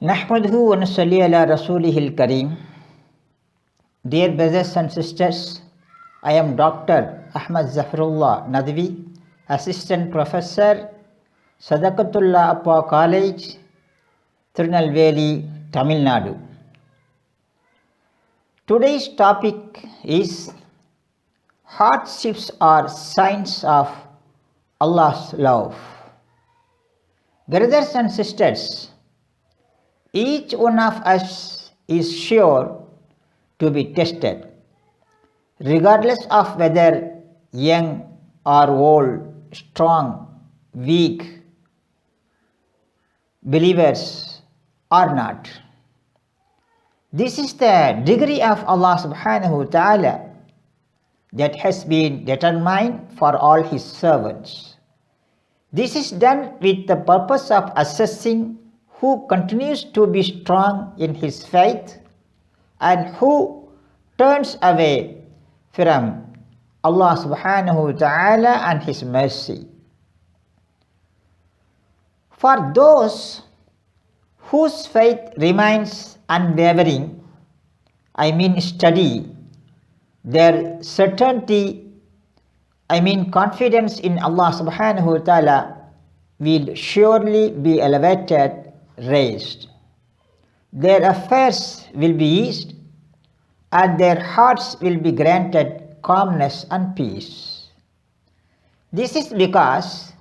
Nahmaduhu wa nusalli ala rasulihil kareem. Dear brothers and sisters, I am Dr. Ahmad Zafarullah Nadvi, Assistant Professor, Sadaqatullah Appa College, Tirunelveli, Tamil Nadu. Today's topic is hardships are signs of Allah's love. Brothers and sisters, each one of us is sure to be tested, regardless of whether young or old, strong, weak, believers or not. This is the degree of Allah subhanahu wa ta'ala that has been determined for all His servants. This is done with the purpose of assessing who continues to be strong in his faith and who turns away from Allah subhanahu wa ta'ala and His mercy. For those whose faith remains unwavering, steady, their certainty, confidence in Allah subhanahu wa ta'ala will surely be elevated, raised. Their affairs will be eased and their hearts will be granted calmness and peace. This is because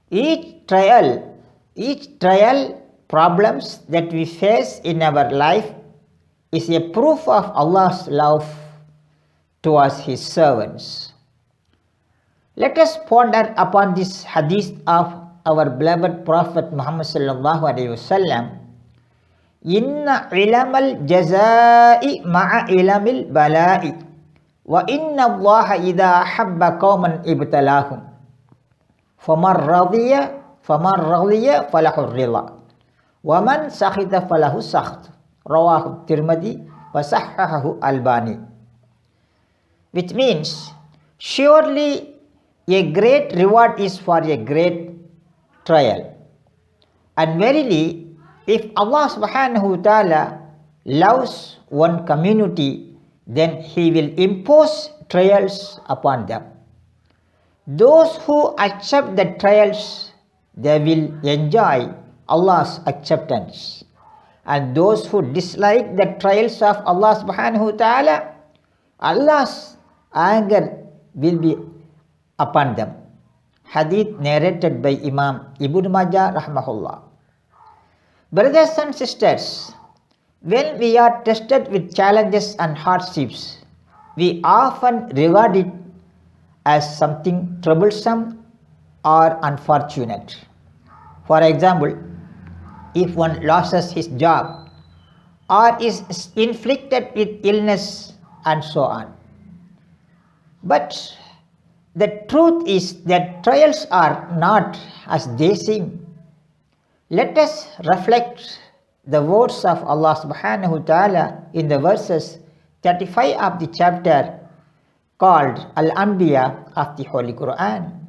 each trial, problems that we face in our life is a proof of Allah's love towards His servants. Let us ponder upon this hadith of our beloved Prophet Muhammad sallallahu alaihi wasallam. Inna ilamal jazai ma'a ilamil bala'i wa inna allaha idha habba qauman ibtalahum faman radiya falahu rida wa man sakhita falahu sakht, rawahu Tirmidhi wa sahhahahu Albani. Which means, surely a great reward is for a great trial. And verily, if Allah subhanahu wa ta'ala loves one community, then He will impose trials upon them. Those who accept the trials, they will enjoy Allah's acceptance. And those who dislike the trials of Allah subhanahu wa ta'ala, Allah's anger will be upon them. Hadith narrated by Imam Ibn Majah rahmahullah. Brothers and sisters, when we are tested with challenges and hardships, we often regard it as something troublesome or unfortunate. For example, if one loses his job or is inflicted with illness and so on. But the truth is that trials are not as they seem. Let us reflect the words of Allah subhanahu wa ta'ala in the verses 35 of the chapter called Al-Anbiya of the Holy Quran.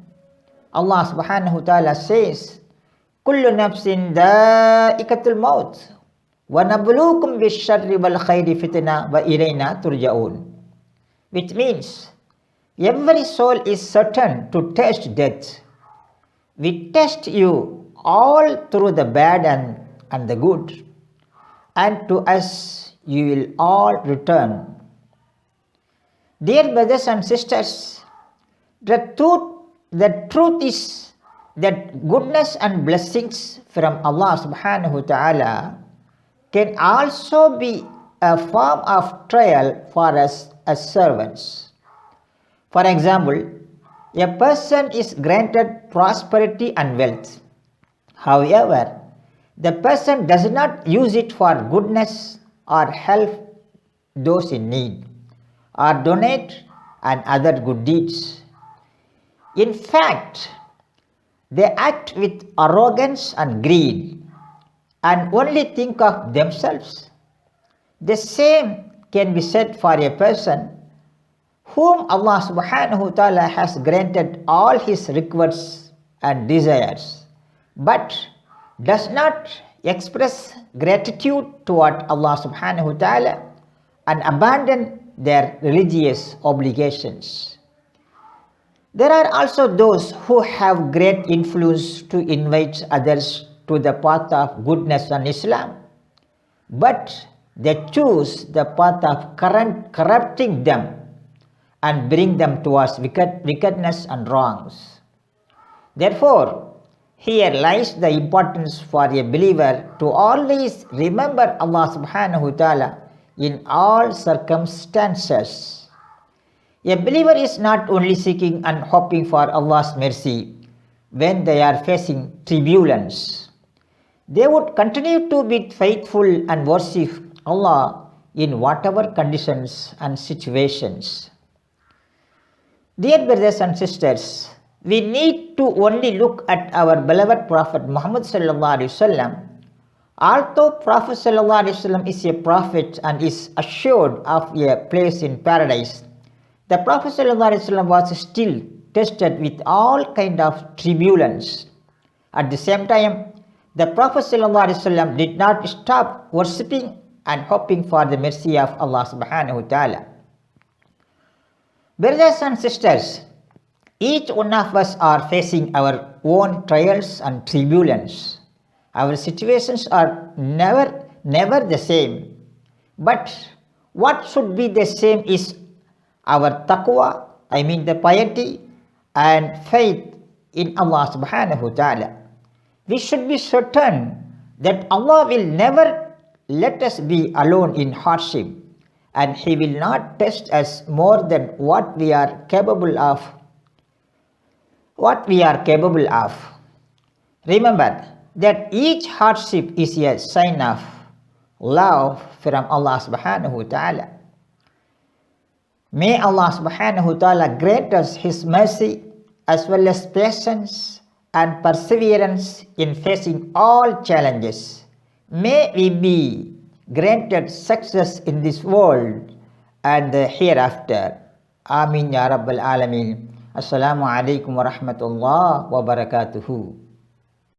Allah subhanahu wa ta'ala says, Kullu nafsin da'ikatul maut wa nabluukum bish-sharri wal khairi fitna wa ilayna turja'un. Which means, every soul is certain to taste death. We test you all through the bad and the good, and to us you will all return. Dear brothers and sisters, the truth is that goodness and blessings from Allah subhanahu wa ta'ala can also be a form of trial for us as servants. For example, a person is granted prosperity and wealth. However, the person does not use it for goodness or help those in need or donate and other good deeds. In fact, they act with arrogance and greed and only think of themselves. The same can be said for a person whom Allah subhanahu wa ta'ala has granted all his requests and desires, but does not express gratitude toward Allah subhanahu wa ta'ala and abandon their religious obligations. There are also those who have great influence to invite others to the path of goodness and Islam, but they choose the path of corrupting them and bring them towards wickedness and wrongs. Therefore, here lies the importance for a believer to always remember Allah subhanahu wa ta'ala in all circumstances. A believer is not only seeking and hoping for Allah's mercy when they are facing turbulence. They would continue to be faithful and worship Allah in whatever conditions and situations. Dear brothers and sisters, we need to only look at our beloved Prophet Muhammad sallallahu alaihi wasallam. Although Prophet sallallahu alaihi wasallam is a prophet and is assured of a place in paradise, the Prophet ﷺ was still tested with all kind of tribulations. At the same time, the Prophet ﷺ did not stop worshipping and hoping for the mercy of Allah subhanahu wa ta'ala. Brothers and sisters, each one of us are facing our own trials and tribulations. Our situations are never the same. But what should be the same is our taqwa, the piety and faith in Allah subhanahu wa ta'ala. We should be certain that Allah will never let us be alone in hardship, and He will not test us more than what we are capable of. Remember that each hardship is a sign of love from Allah subhanahu wa ta'ala. May Allah subhanahu wa ta'ala grant us His mercy as well as patience and perseverance in facing all challenges. May we be granted success in this world and the hereafter. Amin ya Rabbal Alameen. Assalamu alaikum wa rahmatullah wa barakatuhu.